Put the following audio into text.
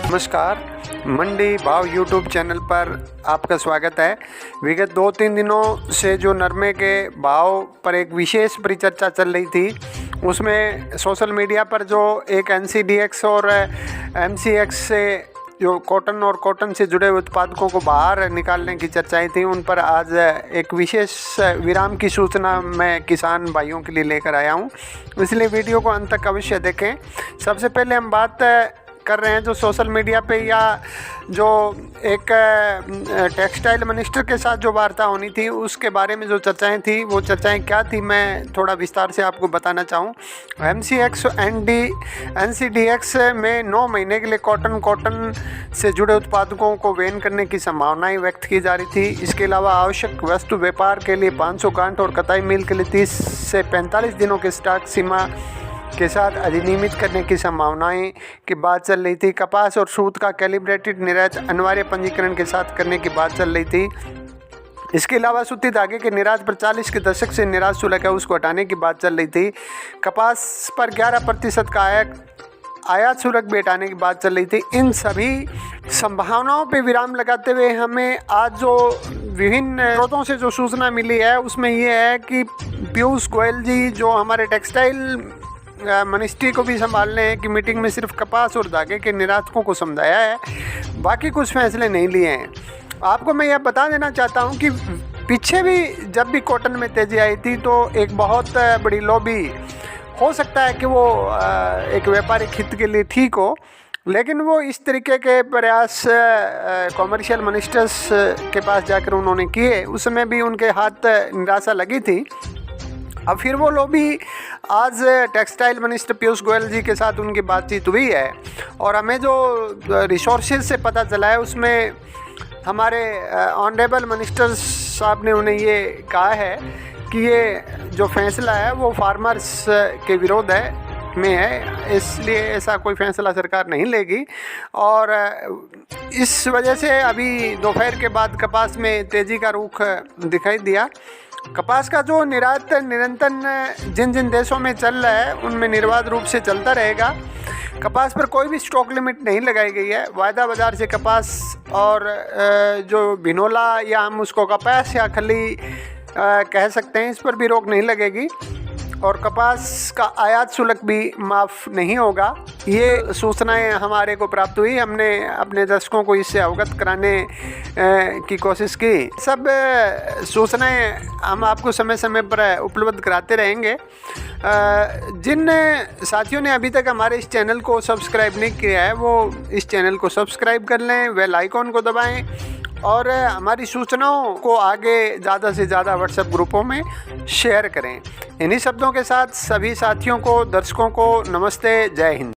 नमस्कार, मंडी भाव YouTube channel पर आपका स्वागत है। विगत 2-3 दिनों से जो नरमे के भाव पर एक विशेष परिचर्चा चल रही थी, उसमें सोशल मीडिया पर जो एक NCDX और MCX से जो कॉटन और कॉटन से जुड़े उत्पादकों को बाहर निकालने की चर्चाएं थी, उन पर आज एक विशेष विराम की सूचना मैं किसान भाइयों के लिए लेकर आया हूं। इसलिए वीडियो को अंत तक अवश्य देखें। सबसे पहले हम बात कर रहे हैं जो सोशल मीडिया पे या जो एक टेक्सटाइल मिनिस्टर के साथ जो वार्ता होनी थी, उसके बारे में जो चर्चाएं थी, वो चर्चाएं क्या थी, मैं थोड़ा विस्तार से आपको बताना चाहूँ। MCX NCDX में 9 महीने के लिए कॉटन से जुड़े उत्पादकों को बैन करने की संभावनाएं व्यक्त की जा रही थी। इसके अलावा आवश्यक वस्तु व्यापार के लिए 500 गांठ और कताई मिल के लिए 30 से 45 दिनों के स्टॉक सीमा के साथ अधिनियमित करने की संभावनाएं की बात चल रही थी। कपास और सूत का कैलिब्रेटेड निर्यात अनिवार्य पंजीकरण के साथ करने की बात चल रही थी। इसके अलावा सूती धागे के निर्यात पर 40 के दशक से निर्यात शुल्क है, उसको हटाने की बात चल रही थी। कपास पर 11% का आयात शुल्क भी हटाने की बात चल रही थी। इन सभी संभावनाओं पर विराम लगाते हुए हमें आज जो विभिन्न स्रोतों से जो सूचना मिली है, उसमें यह है कि पीयूष गोयल जी जो हमारे टेक्सटाइल मिनिस्ट्री को भी संभालने हैं कि मीटिंग में सिर्फ कपास और धागे के निर्यातकों को समझाया है, बाकी कुछ फैसले नहीं लिए हैं। आपको मैं यह बता देना चाहता हूं कि पीछे भी जब भी कॉटन में तेज़ी आई थी तो एक बहुत बड़ी लॉबी, हो सकता है कि वो एक व्यापारिक हित के लिए ठीक हो, लेकिन वो इस तरीके के प्रयास कॉमर्शियल मिनिस्टर्स के पास जाकर उन्होंने किए, उसमें भी उनके हाथ निराशा लगी थी। अब फिर वो लोग भी आज टेक्सटाइल मिनिस्टर पीयूष गोयल जी के साथ उनकी बातचीत हुई है और हमें जो रिसोर्सेज से पता चला है, उसमें हमारे ऑनरेबल मिनिस्टर साहब ने उन्हें ये कहा है कि ये जो फैसला है वो फार्मर्स के विरोध में है, इसलिए ऐसा कोई फैसला सरकार नहीं लेगी। और इस वजह से अभी दोपहर के बाद कपास में तेज़ी का रुख दिखाई दिया। कपास का जो निर्यात निरंतर जिन जिन देशों में चल रहा है, उनमें निर्बाध रूप से चलता रहेगा। कपास पर कोई भी स्टॉक लिमिट नहीं लगाई गई है। वायदा बाज़ार से कपास और जो भिनोला या हम उसको कपास या खली कह सकते हैं, इस पर भी रोक नहीं लगेगी और कपास का आयात शुल्क भी माफ़ नहीं होगा। ये सूचनाएं हमारे को प्राप्त हुई, हमने अपने दर्शकों को इससे अवगत कराने की कोशिश की। सब सूचनाएं हम आपको समय समय पर उपलब्ध कराते रहेंगे। जिन साथियों ने अभी तक हमारे इस चैनल को सब्सक्राइब नहीं किया है, वो इस चैनल को सब्सक्राइब कर लें, बेल आइकॉन को दबाएं और हमारी सूचनाओं को आगे ज़्यादा से ज़्यादा व्हाट्सएप ग्रुपों में शेयर करें। इन्हीं शब्दों के साथ सभी साथियों को, दर्शकों को नमस्ते, जय हिंद।